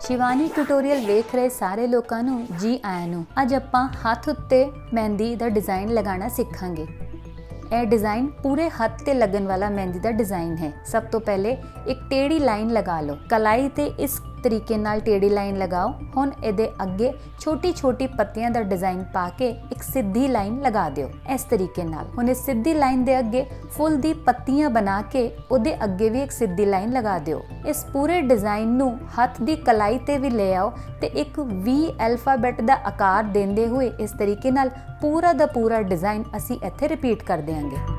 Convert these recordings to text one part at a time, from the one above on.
Shivani tutorial वेख रहे सारे लोगों नू जी आया नू। अज आपां हथ उत्ते मेहंदी दा डिज़ाइन लगाना सीखांगे। यह डिज़ाइन पूरे हथ ते लगन वाला मेहंदी दा डिज़ाइन है। सब तो पहले एक टेढ़ी लाइन लगा लो, कलाई ते इस तरीके नाल टेढ़ी लाइन लगाओ। हुण इहदे अगे छोटी छोटी पत्तियां दा डिज़ाइन पा के एक सीधी लाइन लगा दिओ इस तरीके नाल। हुण इस सीधी लाइन दे अगे फुल दी पत्तियां बना के उहदे अगे भी एक सीधी लाइन लगा दिओ। इस पूरे डिज़ाइन नू हथ दी कलाई ते भी ले आओ ते एक वी अल्फाबेट दा आकार देंदे हुए इस तरीके नाल पूरा दा पूरा डिज़ाइन असी इत्थे रिपीट कर देंगे।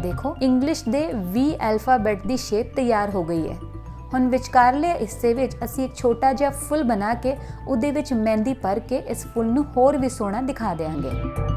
देखो इंग्लिश दे वी अल्फाबेट दी शेप तैयार हो गई है। हुण विचकारले हिस्से विच असी एक छोटा जिहा फुल बना के उहदे विच मेहंदी भर के इस फुल नूं होर भी सोहना दिखा देंगे।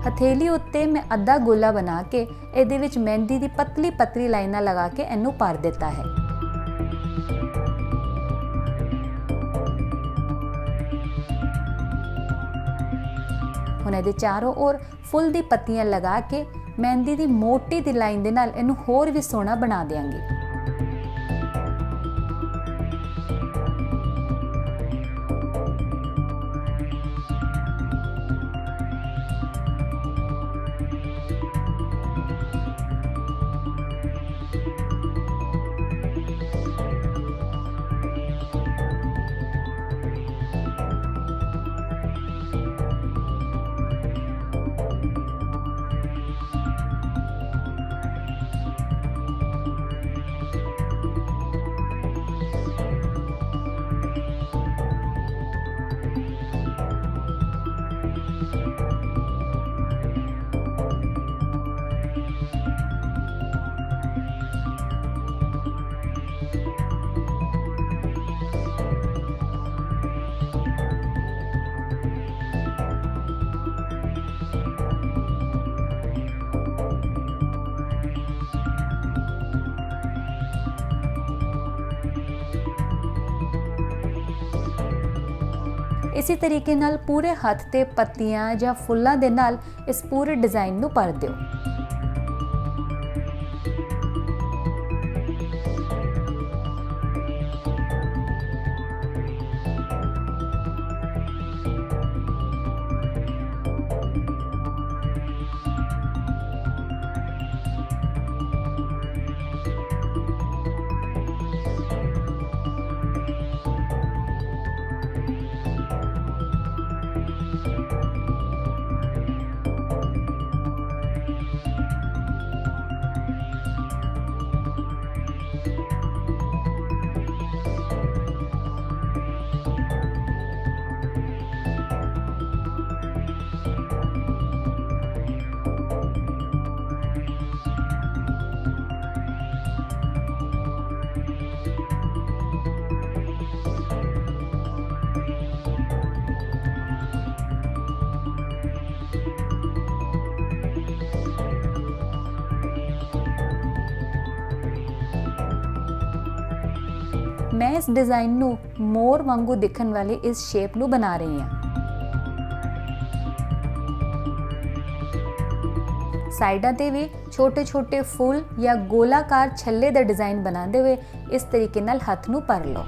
ਹਥੇਲੀ ਉੱਤੇ ਮੈਂ ਅੱਧਾ ਗੋਲਾ ਬਣਾ ਕੇ ਇਹਦੇ ਵਿੱਚ ਮਹਿੰਦੀ ਦੀ ਪਤਲੀ ਪਤਲੀ ਲਾਈਨਾਂ ਲਗਾ ਕੇ ਇਹਨੂੰ ਭਰ ਦਿੱਤਾ ਹੈ। ਹੁਣ ਇਹਦੇ ਚਾਰੋਂ ओर फुल ਦੀ ਪੱਤੀਆਂ ਲਗਾ ਕੇ ਮਹਿੰਦੀ ਦੀ ਮੋਟੀ ਦੀ ਲਾਈਨ ਦੇ ਨਾਲ ਇਹਨੂੰ ਹੋਰ ਵੀ ਸੋਹਣਾ ਬਣਾ ਦੇਵਾਂਗੇ। इसी तरीके नाल पूरे हथ ते पत्तियां या फुल्लां दे नाल इस पूरे डिज़ाइन नूं भर दिओ। मैं इस डिज़ाइन नू मोर वांगू दिखण वाली इस शेप नू बना रही हाँ। साइडां ते भी छोटे छोटे फूल या गोलाकार छल्ले दा डिज़ाइन बनाते हुए इस तरीके नाल हथ नू भर लो।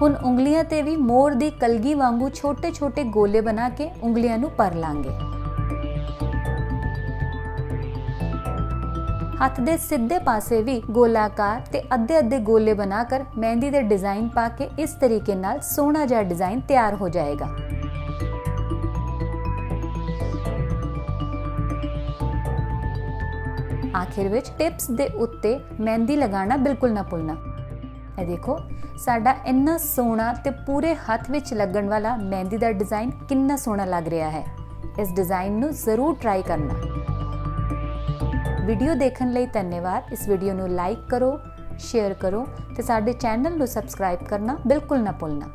ਹੁਣ ਉਂਗਲੀਆਂ ਤੇ ਵੀ ਮੋਰ ਦੀ ਕਲਗੀ ਵਾਂਗੂ ਛੋਟੇ-ਛੋਟੇ ਗੋਲੇ ਬਣਾ ਕੇ ਉਂਗਲੀਆਂ ਨੂੰ ਭਰ ਲਾਂਗੇ। हथ दे सीधे पासे भी गोलाकार ते अद्धे गोले बनाकर मेहंदी दे डिजाइन पा के इस तरीके नाल सोहना जिहा डिजाइन तैयार हो जाएगा। आखिर विच टिप्स दे उत्ते मेहंदी लगाना बिल्कुल ना भुलना। ਇਹ देखो साडा इन्ना सोहना ते पूरे हथ विच लगन वाला मेहंदी दा डिजाइन कितना सोहना लग रहा है। इस डिजाइन नू जरूर ट्राई करना। वीडियो देखने ਲਈ ਧੰਨਵਾਦ। इस वीडियो ਨੂੰ लाइक करो, शेयर करो ते साडे चैनल ਨੂੰ सब्सक्राइब करना बिल्कुल ना भुलना।